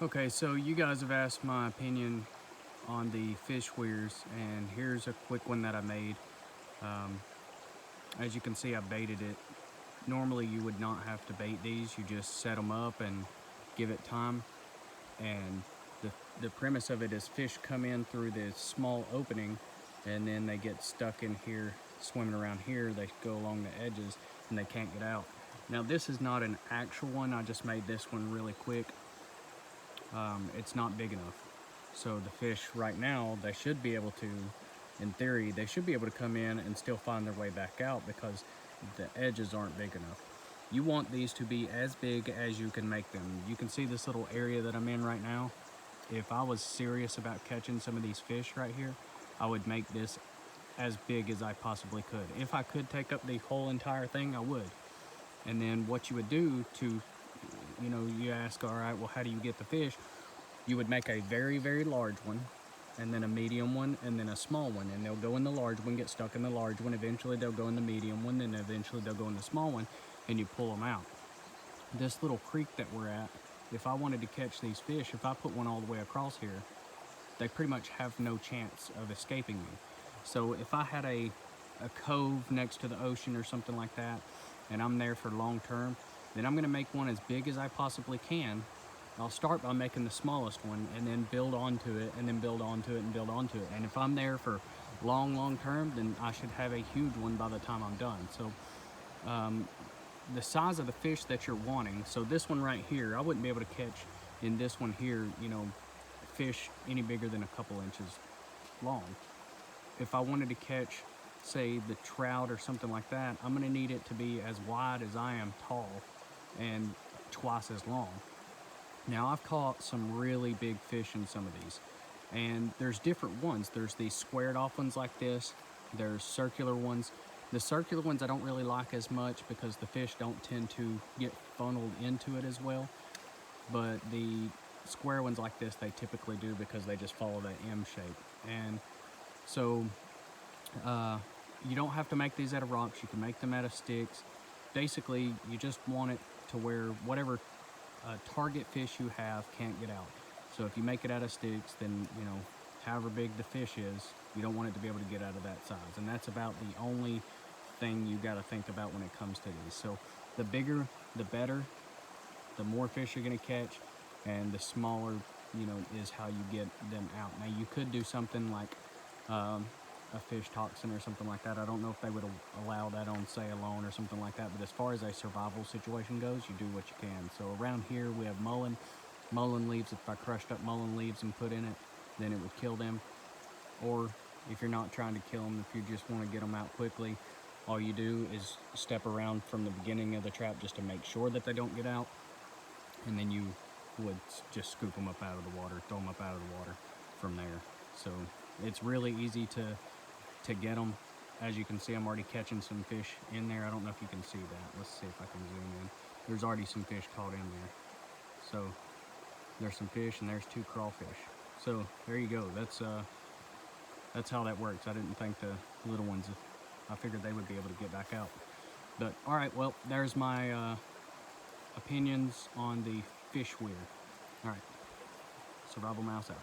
Okay, so you guys have asked my opinion on the fish weirs, and here's a quick one that I made. Um, as you can see, I baited it. Normally, you would not have to bait these. You just set them up and give it time. And the premise of it is fish come in through this small opening, and then they get stuck in here, swimming around here. They go along the edges, and they can't get out. Now, this is not an actual one. I just made this one really quick. It's not big enough. So the fish right now, they should be able to, in theory, they should be able to come in and still find their way back out because the edges aren't big enough. You want these to be as big as you can make them. You can see this little area that I'm in right now. If I was serious about catching some of these fish right here, I would make this as big as I possibly could. If I could take up the whole entire thing, I would. And then what you would do to, you ask, all right, well, how do you get the fish? You would make a very, very large one, and then a medium one, and then a small one, and they'll go in the large one, get stuck in the large one. Eventually they'll go in the medium one, and eventually they'll go in the small one, and you pull them out. This little creek that we're at, if I wanted to catch these fish, if I put one all the way across here, they pretty much have no chance of escaping me. So if I had a cove next to the ocean or something like that, and I'm there for long term, then I'm gonna make one as big as I possibly can. I'll start by making the smallest one and then build onto it and then build onto it and build onto it. And if I'm there for long term, then I should have a huge one by the time I'm done. So the size of the fish that you're wanting, so this one right here, I wouldn't be able to catch in this one here, fish any bigger than a couple inches long. If I wanted to catch, say, the trout or something like that, I'm gonna need it to be as wide as I am tall and twice as long. Now, I've caught some really big fish in some of these, and there's different ones. There's these squared off ones like this, there's circular ones. The circular ones I don't really like as much because the fish don't tend to get funneled into it as well, but the square ones like this, they typically do because they just follow that M shape. And so you don't have to make these out of rocks, you can make them out of sticks. Basically, you just want it to where whatever target fish you have can't get out. So if you make it out of sticks, then however big the fish is, you don't want it to be able to get out of that size. And that's about the only thing you got to think about when it comes to these. So the bigger, the better, the more fish you're going to catch, and the smaller, is how you get them out. Now you could do something like a fish toxin or something like that. I don't know if they would allow that on Ceylon or something like that, but as far as a survival situation goes, you do what you can. So around here we have mullein leaves. If I crushed up mullein leaves and put in it, then it would kill them. Or if you're not trying to kill them, if you just want to get them out quickly, all you do is step around from the beginning of the trap just to make sure that they don't get out, and then you would just scoop them up out of the water, throw them up out of the water from there. So it's really easy to get them. As you can see, I'm already catching some fish in there. I don't know if you can see that. Let's see if I can zoom in. There's already some fish caught in there. So there's some fish and there's two crawfish. So there you go. That's how that works. I didn't think the little ones, I figured they would be able to get back out. But all right, well, there's my opinions on the fish weir. All right, Survival Mouse out.